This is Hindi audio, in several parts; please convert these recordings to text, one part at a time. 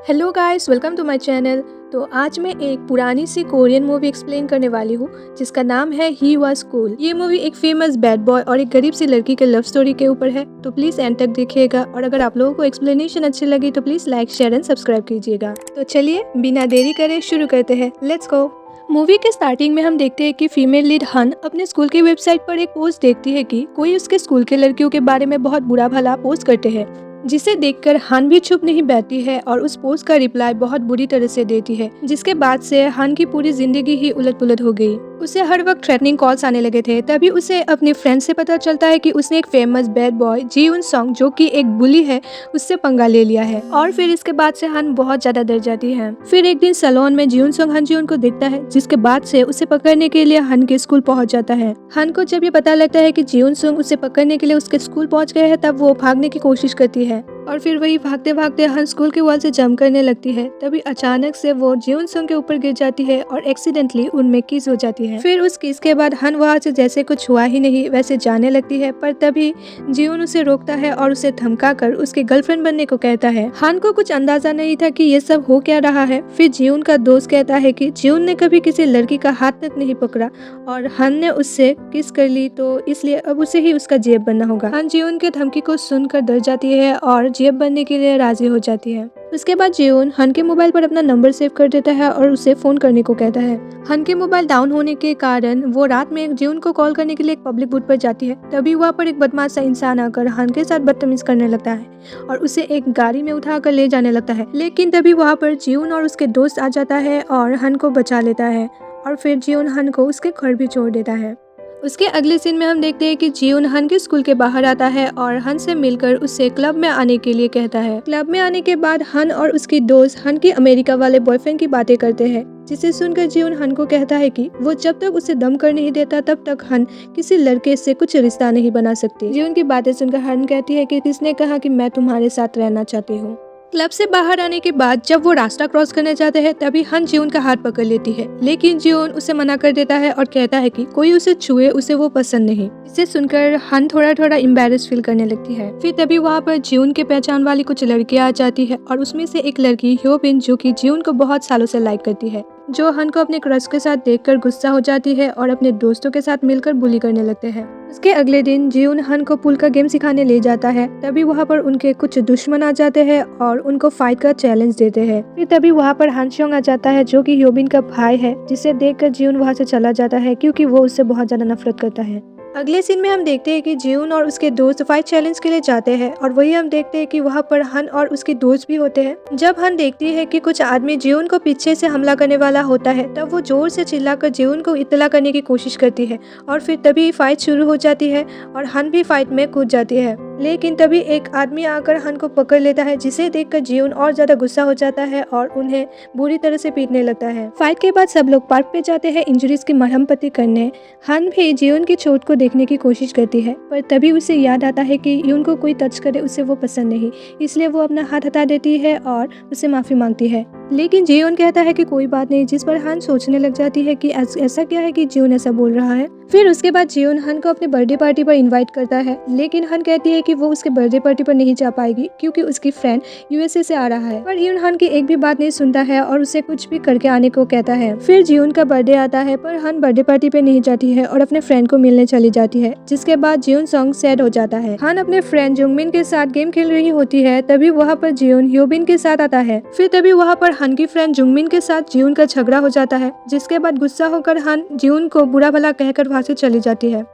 Hello guys, welcome to my channel. तो आज मैं एक पुरानी सी कोरियन मूवी एक्सप्लेन करने वाली हूँ जिसका नाम है ही वाज कूल। ये मूवी एक फेमस बैड बॉय और एक गरीब सी लड़की के लव स्टोरी के ऊपर है। तो प्लीज एंड तक देखिएगा और अगर आप लोगों को एक्सप्लेनेशन अच्छी लगी तो please like, share and subscribe कीजिएगा। तो चलिए बिना देरी करे शुरू करते हैं। Let's go. मूवी के स्टार्टिंग में हम देखते हैं कि फीमेल लीड हन अपने स्कूल की वेबसाइट पर एक पोस्ट देखती है कि कोई उसके स्कूल के लड़कियों के बारे में बहुत बुरा भला पोस्ट करते हैं, जिसे देखकर हन भी चुप नहीं बैठती है और उस पोस्ट का रिप्लाई बहुत बुरी तरह से देती है, जिसके बाद से हन की पूरी जिंदगी ही उलट-पुलट हो गई। उसे हर वक्त थ्रेटनिंग कॉल्स आने लगे थे। तभी उसे अपने फ्रेंड से पता चलता है कि उसने एक फेमस बैड बॉय जीउन सॉन्ग, जो कि एक बुली है, उससे पंगा ले लिया है। और फिर इसके बाद से हन बहुत ज्यादा डर जाती है। फिर एक दिन सैलून में जीउन सॉन्ग हन जीउन को देखता है, जिसके बाद से उसे पकड़ने के लिए हन के स्कूल पहुंच जाता है। हन को जब ये पता लगता है कि जीउन सॉन्ग उसे पकड़ने के लिए उसके स्कूल पहुंच गए हैं, तब वो भागने की कोशिश करती है और फिर वही भागते भागते हन स्कूल के वॉल से जंप करने लगती है। तभी अचानक से वो जीउन सॉन्ग के ऊपर गिर जाती है और एक्सीडेंटली उनमें किस हो जाती है। फिर उस किस के बाद हन वहाँ से जैसे कुछ हुआ ही नहीं वैसे जाने लगती है, पर तभी जीउन उसे रोकता है और उसे धमका कर उसके गर्लफ्रेंड बनने को कहता है। हन को कुछ अंदाजा नहीं था कि ये सब हो क्या रहा है। फिर जीउन का दोस्त कहता है कि जीउन ने कभी किसी लड़की का हाथ तक नहीं पकड़ा और हन ने उससे किस कर ली, तो इसलिए अब उसे ही उसका जेब बनना होगा। हन जीउन के धमकी को सुनकर डर जाती है और जेब बनने के लिए राजी हो जाती है। उसके बाद जीउन हन के मोबाइल पर अपना नंबर सेव कर देता है और उसे फोन करने को कहता है। हन के मोबाइल डाउन होने के कारण वो रात में जीउन को कॉल करने के लिए एक पब्लिक बूथ पर जाती है। तभी वहाँ पर एक बदमाश सा इंसान आकर हन के साथ बदतमीज करने लगता है और उसे एक गाड़ी में उठाकर ले जाने लगता है। लेकिन तभी वहाँ पर जीउन और उसके दोस्त आ जाता है और हन को बचा लेता है और फिर जीउन हन को उसके घर भी छोड़ देता है। उसके अगले सीन में हम देखते हैं कि जीउन हन के स्कूल के बाहर आता है और हन से मिलकर उससे क्लब में आने के लिए कहता है। क्लब में आने के बाद हन और उसकी दोस्त हन के अमेरिका वाले बॉयफ्रेंड की बातें करते हैं, जिसे सुनकर जीउन हन को कहता है कि वो जब तक उसे दम कर नहीं देता तब तक हन किसी लड़के से कुछ रिश्ता नहीं बना सकती। जीउन की बातें सुनकर हन कहती है कि किसने कहा कि मैं तुम्हारे साथ रहना चाहती हूँ। क्लब से बाहर आने के बाद जब वो रास्ता क्रॉस करने जाते हैं, तभी हन जीउन का हाथ पकड़ लेती है, लेकिन जीउन उसे मना कर देता है और कहता है कि कोई उसे छुए उसे वो पसंद नहीं। इसे सुनकर हन थोड़ा थोड़ा एम्बैरेस फील करने लगती है। फिर तभी वहाँ पर जीउन के पहचान वाली कुछ लड़कियां आ जाती है और उसमें से एक लड़की ह्योबिन, जो कि जीउन को बहुत सालों से लाइक करती है, जो हन को अपने क्रश के साथ देखकर गुस्सा हो जाती है और अपने दोस्तों के साथ मिलकर बुली करने लगते हैं। उसके अगले दिन जीउन हन को पूल का गेम सिखाने ले जाता है। तभी वहाँ पर उनके कुछ दुश्मन आ जाते हैं और उनको फाइट का चैलेंज देते हैं। फिर तभी वहाँ पर हन शोंग आ जाता है, जो कि ह्योबिन का भाई है, जिसे देखकर जीउन वहाँ से चला जाता है क्योंकि वो उससे बहुत ज्यादा नफरत करता है। अगले सीन में हम देखते हैं कि जीउन और उसके दोस्त फाइट चैलेंज के लिए जाते हैं और वही हम देखते हैं कि वहाँ पर हन और उसके दोस्त भी होते हैं। जब हन देखती है कि कुछ आदमी जीउन को पीछे से हमला करने वाला होता है, तब वो जोर से चिल्लाकर जीउन को इत्तला करने की कोशिश करती है और फिर तभी फाइट शुरू हो जाती है और हन भी फाइट में कूद जाती है। लेकिन तभी एक आदमी आकर हन को पकड़ लेता है, जिसे देखकर जीउन और ज्यादा गुस्सा हो जाता है और उन्हें बुरी तरह से पीटने लगता है। फाइट के बाद सब लोग पार्क पे जाते हैं इंजरीज की मरहम पट्टी करने। हन भी जीउन की चोट को देखने की कोशिश करती है, पर तभी उसे याद आता है कि यून को कोई टच करे उसे वो पसंद नहीं, इसलिए वो अपना हाथ हटा देती है और उसे माफी मांगती है। लेकिन जीउन कहता है कि कोई बात नहीं, जिस पर हन सोचने लग जाती है कि ऐसा क्या है कि जीउन ऐसा बोल रहा है। फिर उसके बाद जीउन हन को अपने बर्थडे पार्टी पर इनवाइट करता है, लेकिन हन कहती है कि वो उसके बर्थडे पार्टी पर नहीं जा पाएगी क्योंकि उसकी फ्रेंड यूएसए से आ रहा है। पर जीउन हन की एक भी बात नहीं सुनता है और उसे कुछ भी करके आने को कहता है। फिर जीउन का बर्थडे आता है, पर हन बर्थडे पार्टी पे नहीं जाती है और अपने फ्रेंड को मिलने चली जाती है, जिसके बाद जीउन सॉन्ग सैड हो जाता है। हन अपने फ्रेंड जुंगमिन के साथ गेम खेल रही होती है, तभी वहाँ पर जीउन ह्योबिन के साथ आता है। फिर तभी वहाँ पर हन की फ्रेंड जुंगमिन के साथ जीउन का झगड़ा हो जाता है, जिसके बाद गुस्सा होकर हन जीउन को बुरा भला कहकर वहाँ से चली जाती है।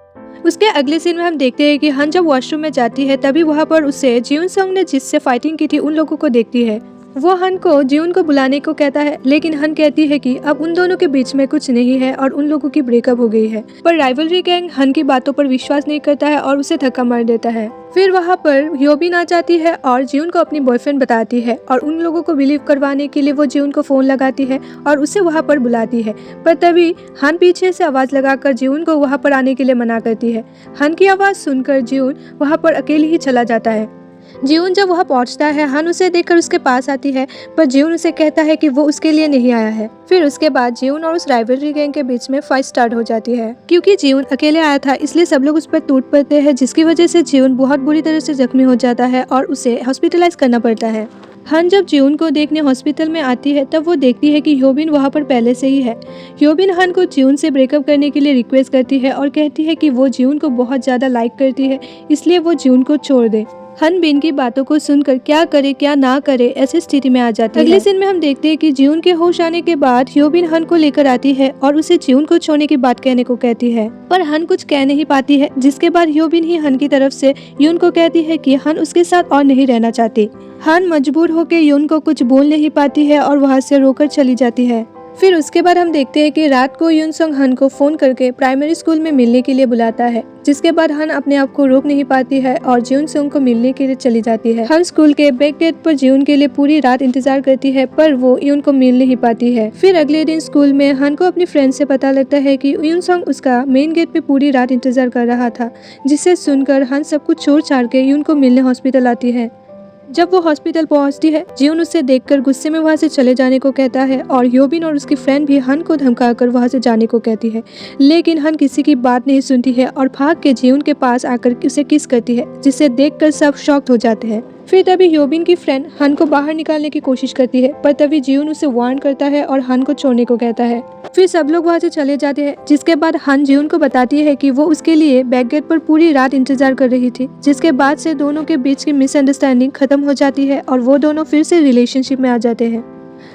उसके अगले सीन में हम देखते हैं कि हन जब वॉशरूम में जाती है, तभी वहाँ पर उसे जीउन सॉन्ग ने जिससे फाइटिंग की थी उन लोगों को देखती है। वो हन को जीउन को बुलाने को कहता है, लेकिन हन कहती है कि अब उन दोनों के बीच में कुछ नहीं है और उन लोगों की ब्रेकअप हो गई है। पर राइवलरी गैंग हन की बातों पर विश्वास नहीं करता है और उसे धक्का मार देता है। फिर वहाँ पर ह्योबिन आ जाती है और जीउन को अपनी बॉयफ्रेंड बताती है और उन लोगों को बिलीव करवाने के लिए वो जीउन को फोन लगाती है और उसे वहाँ पर बुलाती है। पर तभी हन पीछे से आवाज लगाकर जीउन को वहाँ पर आने के लिए मना करती है। हन की आवाज सुनकर जीउन वहाँ पर अकेले ही चला जाता है। जीउन जब वहाँ पहुँचता है, हन उसे देखकर उसके पास आती है, पर जीउन उसे कहता है कि वो उसके लिए नहीं आया है। फिर उसके बाद जीउन और उस राइवलरी गैंग के बीच में फाइट स्टार्ट हो जाती है। क्योंकि जीउन अकेले आया था, इसलिए सब लोग उस पर टूट पड़ते हैं, जिसकी वजह से जीउन बहुत बुरी तरह से जख्मी हो जाता है और उसे हॉस्पिटलाइज करना पड़ता है। हन जब जियोन को देखने हॉस्पिटल में आती है तब वो देखती है कि ह्योबिन वहाँ पर पहले से ही है। ह्योबिन हन को जियोन से ब्रेकअप करने के लिए रिक्वेस्ट करती है और कहती है कि वो जियोन को बहुत ज़्यादा लाइक करती है, इसलिए वो जियोन को छोड़ दे। हन बिन की बातों को सुनकर क्या करे क्या ना करे ऐसी स्थिति में आ जाती है। अगले सीन में हम देखते हैं कि जियोन के होश आने के बाद ह्योबिन हन को लेकर आती है और उसे जियोन को छोड़ने की बात कहने को कहती है, पर हन कुछ कह नहीं पाती है, जिसके बाद ह्योबिन ही हन की तरफ से यून को कहती है कि हन उसके साथ और नहीं रहना चाहती। हन मजबूर होकर यून को कुछ बोल नहीं पाती है और वहाँ से रोकर चली जाती है। फिर उसके बाद हम देखते हैं कि रात को यून संग हन को फोन करके प्राइमरी स्कूल में मिलने के लिए बुलाता है, जिसके बाद हन अपने आप को रोक नहीं पाती है और जियोन संग को मिलने के लिए चली जाती है। हन स्कूल के बैक गेट पर जियोन के लिए पूरी रात इंतजार करती है, पर वो यून को मिल नहीं पाती है। फिर अगले दिन स्कूल में हन को अपनी फ्रेंड से पता लगता है कि यून संग उसका मेन गेट पे पूरी रात इंतजार कर रहा था, जिसे सुनकर हन सब कुछ छोड़ छाड़ के यून को मिलने हॉस्पिटल आती है। जब वो हॉस्पिटल पहुंचती है, जियोन उसे देखकर गुस्से में वहां से चले जाने को कहता है और ह्योबिन और उसकी फ्रेंड भी हन को धमकाकर वहां से जाने को कहती है, लेकिन हन किसी की बात नहीं सुनती है और भाग के जियोन के पास आकर उसे किस करती है, जिसे देखकर सब शॉक्ड हो जाते हैं। फिर तभी ह्योबिन की फ्रेंड हन को बाहर निकालने की कोशिश करती है, पर तभी जियोन उसे वार्न करता है और हन को छोड़ने को कहता है। फिर सब लोग वहाँ से चले जाते हैं, जिसके बाद हन जियोन को बताती है कि वो उसके लिए बैक गेट पर पूरी रात इंतजार कर रही थी, जिसके बाद से दोनों के बीच की मिसअंडरस्टैंडिंग खत्म हो जाती है और वो दोनों फिर से रिलेशनशिप में आ जाते हैं।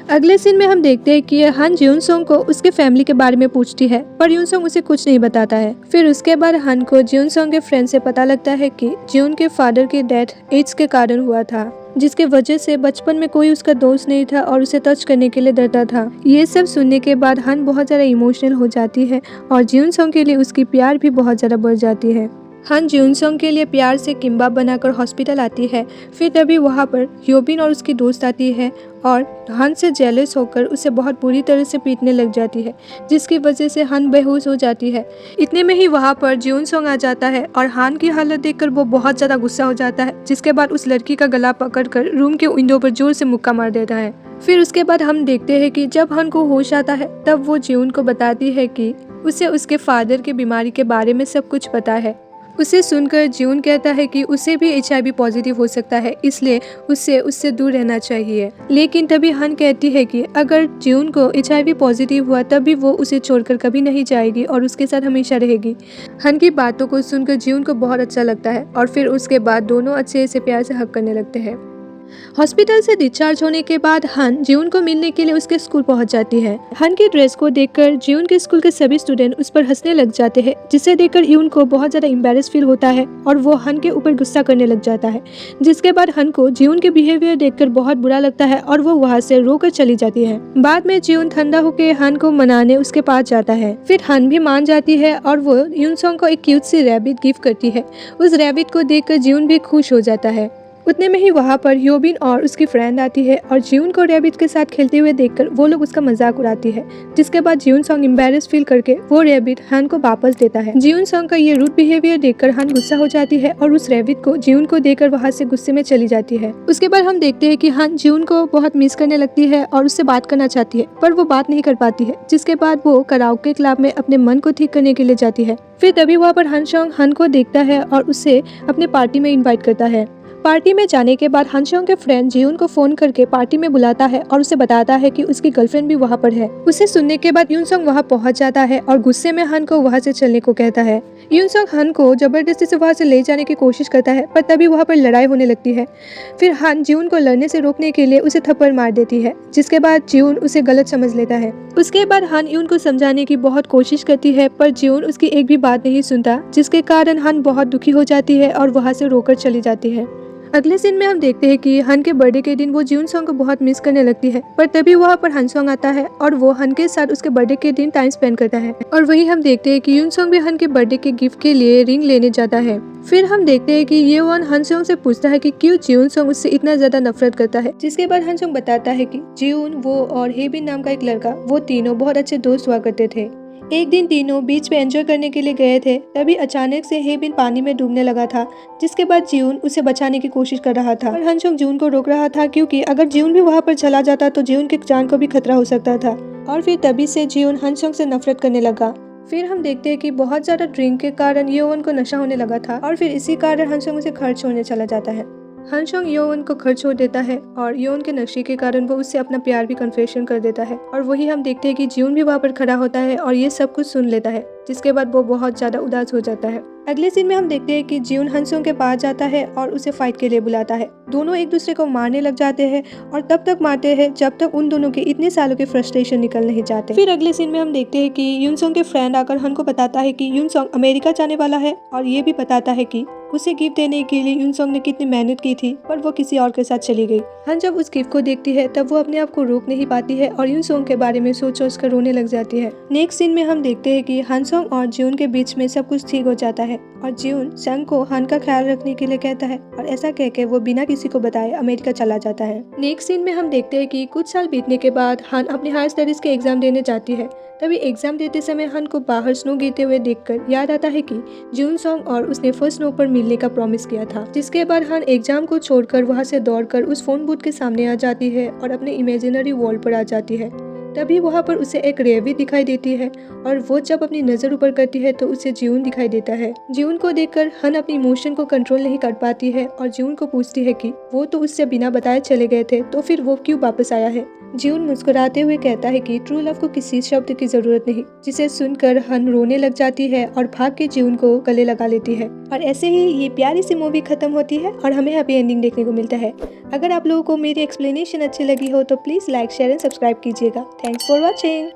अगले सीन में हम देखते हैं कि हन जियोन सोंग को उसके फैमिली के बारे में पूछती है, पर यून सोंग उसे कुछ नहीं बताता है। फिर उसके बाद हन को जियोन सोंग के फ्रेंड से पता लगता है कि जियोन के फादर की डेथ एड्स के कारण हुआ था, जिसके वजह से बचपन में कोई उसका दोस्त नहीं था और उसे टच करने के लिए डरता था। ये सब सुनने के बाद हन बहुत ज़्यादा इमोशनल हो जाती है और जियोन सोंग के लिए उसकी प्यार भी बहुत ज़्यादा बढ़ जाती है। हन जियोन सोंग के लिए प्यार से किम्बाप बनाकर हॉस्पिटल आती है। फिर तभी वहाँ पर ह्योबिन और उसकी दोस्त आती है और हन से जेलस होकर उसे बहुत बुरी तरह से पीटने लग जाती है, जिसकी वजह से हन बेहोश हो जाती है। इतने में ही वहाँ पर जियोन सोंग आ जाता है और हन की हालत देखकर वो बहुत ज़्यादा गुस्सा हो जाता है, जिसके बाद उस लड़की का गला पकड़कर रूम के विंडो पर जोर से मुक्का मार देता है। फिर उसके बाद हम देखते हैं कि जब हन को होश आता है तब वो जियोन को बताती है कि उसे उसके फादर की बीमारी के बारे में सब कुछ पता है। उसे सुनकर जियोन कहता है कि उसे भी HIV पॉजिटिव हो सकता है, इसलिए उससे दूर रहना चाहिए। लेकिन तभी हन कहती है कि अगर जियोन को HIV पॉजिटिव हुआ तभी वो उसे छोड़कर कभी नहीं जाएगी और उसके साथ हमेशा रहेगी। हन की बातों को सुनकर जियोन को बहुत अच्छा लगता है और फिर उसके बाद दोनों अच्छे से प्यार से हग करने लगते हैं। हॉस्पिटल से डिस्चार्ज होने के बाद हन जियोन को मिलने के लिए उसके स्कूल पहुंच जाती है। हन की ड्रेस को देखकर जियोन के स्कूल के सभी स्टूडेंट उस पर हंसने लग जाते हैं, जिसे देखकर ह्यून को बहुत ज्यादा एम्बैरेस फील होता है और वो हन के ऊपर गुस्सा करने लग जाता है, जिसके बाद हन को जियोन के बिहेवियर देखकर बहुत बुरा लगता है और वो वहाँ से रोकर चली जाती है। बाद में जियोन ठंडा होकर हन को मनाने उसके पास जाता है। फिर हन भी मान जाती है और वो यून सोंग को एक क्यूट सी रैबिट गिफ्ट करती है। उस रैबिट को देखकर जियोन भी खुश हो जाता है। उतने में ही वहाँ पर ह्योबिन और उसकी फ्रेंड आती है और जियोन को रैबिट के साथ खेलते हुए देखकर वो लोग उसका मजाक उड़ाती है, जिसके बाद जियोन सोंग एम्बैरेस फील करके वो रैबिट हन को वापस देता है। जियोन सोंग का ये रूड बिहेवियर देखकर हन गुस्सा हो जाती है और उस रैबिट को जियोन को देकर वहाँ से गुस्से में चली जाती है। उसके बाद हम देखते हैं कि हन जियोन को बहुत मिस करने लगती है और उससे बात करना चाहती है, पर वो बात नहीं कर पाती है, जिसके बाद वो कराओके क्लब में अपने मन को ठीक करने के लिए जाती है। फिर तभी वहाँ पर हन सोंग हन को देखता है और उसे अपने पार्टी में इन्वाइट करता है। पार्टी में जाने के बाद हन सोंग के फ्रेंड जियोन को फोन करके पार्टी में बुलाता है और उसे बताता है कि उसकी गर्लफ्रेंड भी वहाँ पर है। उसे सुनने के बाद यून सोंग वहाँ पहुँच जाता है और गुस्से में हन को वहाँ से चलने को कहता है। यून सोंग हन को जबरदस्ती से वहाँ से ले जाने की कोशिश करता है, पर तभी वहाँ पर लड़ाई होने लगती है। फिर हन जियोन को लड़ने से रोकने के लिए उसे थप्पड़ मार देती है, जिसके बाद जियोन उसे गलत समझ लेता है। उसके बाद हन यून को समझाने की बहुत कोशिश करती है, पर जियोन उसकी एक भी बात नहीं सुनता, जिसके कारण हन बहुत दुखी हो जाती है और वहाँ से रोकर चली जाती है। अगले सीन में हम देखते हैं कि हन के बर्थडे के दिन वो जियोन सोंग को बहुत मिस करने लगती है, पर तभी वहाँ पर हन सोंग आता है और वो हन के साथ उसके बर्थडे के दिन टाइम स्पेंड करता है। और वही हम देखते हैं कि यून सोंग भी हन के बर्थडे के गिफ्ट के लिए रिंग लेने जाता है। फिर हम देखते हैं कि ये वन हन सोंग से पूछता है कि क्यों जियोन सोंग उससे इतना ज्यादा नफरत करता है, जिसके बाद हन सोंग बताता है कि जियोन, वो और हेबिन नाम का एक लड़का, वो तीनों बहुत अच्छे दोस्त हुआ करते थे। एक दिन तीनों बीच पे एंजॉय करने के लिए गए थे, तभी अचानक से हेबिन पानी में डूबने लगा था, जिसके बाद जियोन उसे बचाने की कोशिश कर रहा था, और हन सोंग जियोन को रोक रहा था, क्योंकि अगर जियोन भी वहाँ पर चला जाता तो जियोन की जान को भी खतरा हो सकता था। और फिर तभी से जियोन हन सोंग से नफरत करने लगा। फिर हम देखते हैं कि बहुत ज्यादा ड्रिंक के कारण येवन को नशा होने लगा था और फिर इसी कारण हन सोंग उसे घर छोड़ने चला जाता है। हन सोंग योन को घर छोड़ देता है और योन के नक्शे के कारण वो उससे अपना प्यार भी कन्फेशन कर देता है और वही हम देखते हैं कि जियोन भी वहाँ पर खड़ा होता है और ये सब कुछ सुन लेता है, जिसके बाद वो बहुत ज्यादा उदास हो जाता है। अगले सीन में हम देखते हैं कि जियोन हन सोंग के पास जाता है और उसे फाइट के लिए बुलाता है। दोनों एक दूसरे को मारने लग जाते हैं और तब तक मारते हैं जब तक उन दोनों के इतने सालों के फ्रस्ट्रेशन निकल नहीं जाते। फिर अगले सीन में हम देखते हैं कि यून सोंग के फ्रेंड आकर हन को बताता है कि यून सोंग अमेरिका जाने वाला है और ये भी बताता है कि उसे गिफ्ट देने के लिए यून सोंग ने कितनी मेहनत की थी पर वो किसी और के साथ चली गई। हन जब उस गिफ्ट को देखती है तब वो अपने आप को रोक नहीं पाती है और यून सोंग के बारे में सोच कर रोने लग जाती है। नेक्स्ट सीन में हम देखते हैं कि हन सोंग और जियोन के बीच में सब कुछ ठीक हो जाता है और जियोन संग को हन का ख्याल रखने के लिए कहता है और ऐसा कह के वो बिना किसी को बताए अमेरिका चला जाता है। नेक्स्ट सीन में हम देखते हैं कि कुछ साल बीतने के बाद हन अपने हायर स्टडीज के एग्जाम देने जाती है। तभी एग्जाम देते समय हन को बाहर स्नो गिरते हुए देखकर याद आता है कि जियोन सोंग और उसने फर्स्ट स्नो पर मिलने का प्रॉमिस किया था। जिसके बाद हन एग्जाम को छोड़कर वहां से दौड़कर उस फोन बूथ के सामने आ जाती है और अपने इमेजिनरी वॉल पर आ जाती है। तभी वहाँ पर उसे एक रेवी दिखाई देती है और वो जब अपनी नजर ऊपर करती है तो उसे जियोन दिखाई देता है। जियोन को देखकर हन अपनी इमोशन को कंट्रोल नहीं कर पाती है और जियोन को पूछती है कि वो तो उससे बिना बताए चले गए थे तो फिर वो क्यों वापस आया है। जियोन मुस्कुराते हुए कहता है कि ट्रू लव को किसी शब्द की जरूरत नहीं, जिसे सुनकर हन रोने लग जाती है और भाग के जियोन को गले लगा लेती है। और ऐसे ही ये प्यारी सी मूवी खत्म होती है और हमें हैप्पी एंडिंग देखने को मिलता है। अगर आप लोगों को मेरी एक्सप्लेनेशन अच्छी लगी हो तो please like share and subscribe कीजिएगा। Thanks for watching.